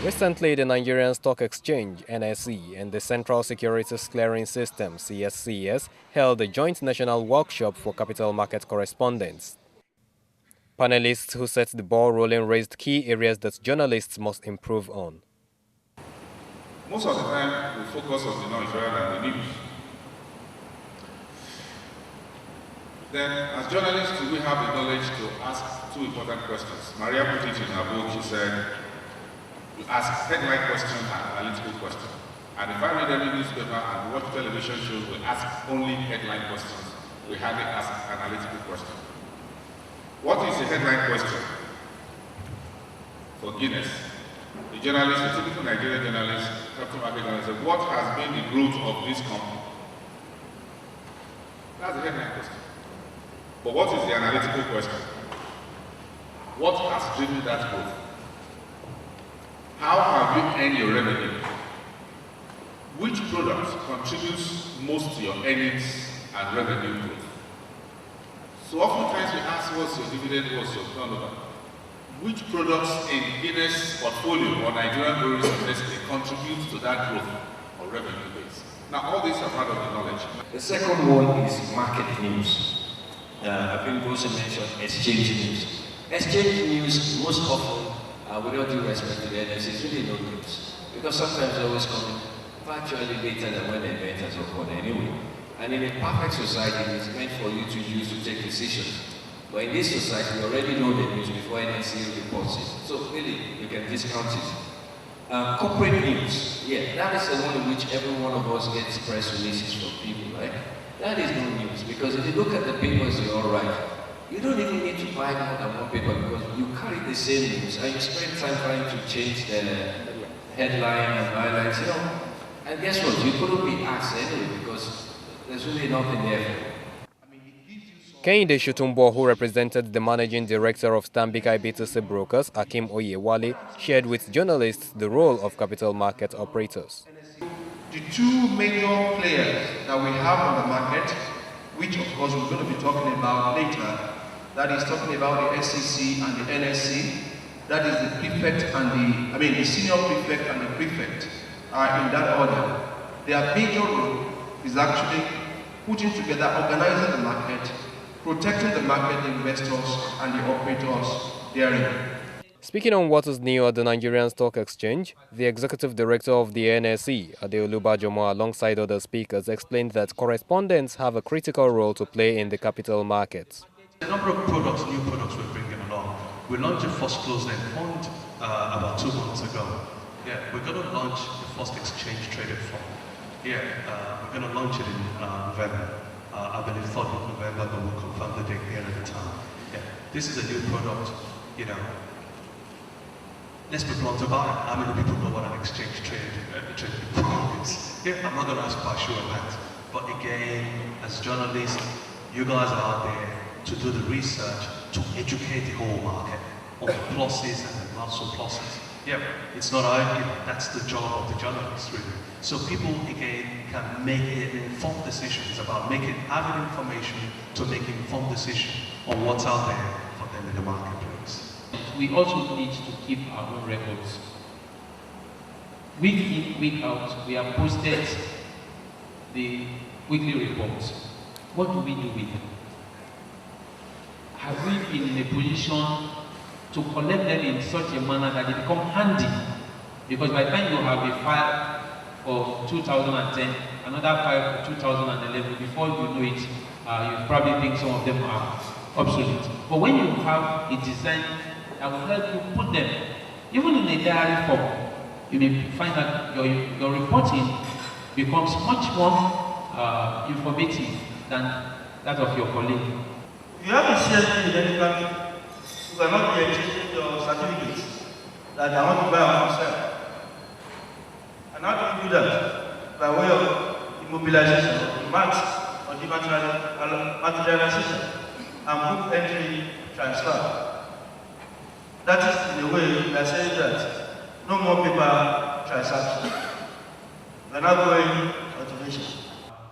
Recently, the Nigerian Stock Exchange (NSE) and the Central Securities Clearing System (CSCS) held a joint national workshop for capital market correspondents. Panelists who set the ball rolling raised key areas that journalists must improve on. Most of the time, we focus on the noise rather than the news. Then, as journalists, we have the knowledge to ask two important questions. Maria put it in her book. She said, we ask headline questions and analytical questions. And if I read every newspaper and watch television shows, we ask only headline questions. We hardly ask analytical questions. What is the headline question? For Guinness, the journalist, the typical Nigerian journalist, capital market journalist, said, what has been the growth of this company? That's the headline question. But what is the analytical question? What has driven that growth? How have you earned your revenue? Which product contributes most to your earnings and revenue growth? So oftentimes we ask, what's your dividend, what's your turnover? Which products in Guinness portfolio or Nigerian breweries or Nestle contribute to that growth or revenue base? Now all these are part of the knowledge. The second one is market news. I think also mentioned exchange news. Exchange news, most often, with all due respect to the NSE, is really no news. Because sometimes they always come virtually later than when the event has occurred anyway. And in a perfect society, it's meant for you to use to take decisions. But in this society, we already know the news before NSE reports it. So really, you can discount it. Corporate news, yeah, that is the one in which every one of us gets press releases from people, right? That is no news, because if you look at the papers you all write, you don't even need to buy more than one paper because you carry the same news and you spend time trying to change the headline and highlights, you know. And guess what? You couldn't be asked anyway because there's really nothing there for you. Kehinde Shotumbo, who represented the managing director of Stanbic IBTC Brokers, Akim Oyewale, shared with journalists the role of capital market operators. The two major players that we have on the market, which of course we're going to be talking about later, that is talking about the SEC and the NSE, that is the prefect and the senior prefect and the prefect are in that order. Their major role is actually putting together, organizing the market, protecting the market, the investors and the operators therein. Speaking on what is new at the Nigerian Stock Exchange, the executive director of the NSE, Adeoluba Jomo, alongside other speakers, explained that correspondents have a critical role to play in the capital markets. A number of products, new products we're bringing along. We launched a first closed-end fund about 2 months ago. Yeah, we're going to launch the first exchange-traded fund. Yeah, we're going to launch it in November. I believe 3rd of November, but we'll confirm the date near the time. Yeah, this is a new product, you know. Let's be blunt about it. How many people know what an exchange-traded product is? Yeah, I'm not going to ask about show of hands. But again, as journalists, you guys are out there to do the research, to educate the whole market on the pluses and the not so pluses. Yeah, it's not arguing, that's the job of the journalists really. So people again can make informed decisions about having information to make informed decisions on what's out there for them in the marketplace. We also need to keep our own records. Week in, week out, we have posted the weekly reports. What do we do with them? Have we been in a position to collect them in such a manner that they become handy? Because by the time you have a file for 2010, another file for 2011, before you know it, you probably think some of them are obsolete. But when you have a design that will help you put them, even in a diary form, you may find that your reporting becomes much more informative than that of your colleague. If you have a CSP in any country, you cannot be exchanging your certificates that I want to buy or sell. And how do you do that? By way of immobilization, or marks, or dematerialization, and book entry transfer. That is in a way that says that no more paper transactions. We're not going automation.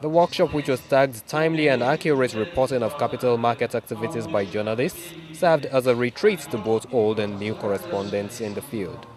The workshop, which was tagged Timely and Accurate Reporting of Capital Market Activities by Journalists, served as a retreat to both old and new correspondents in the field.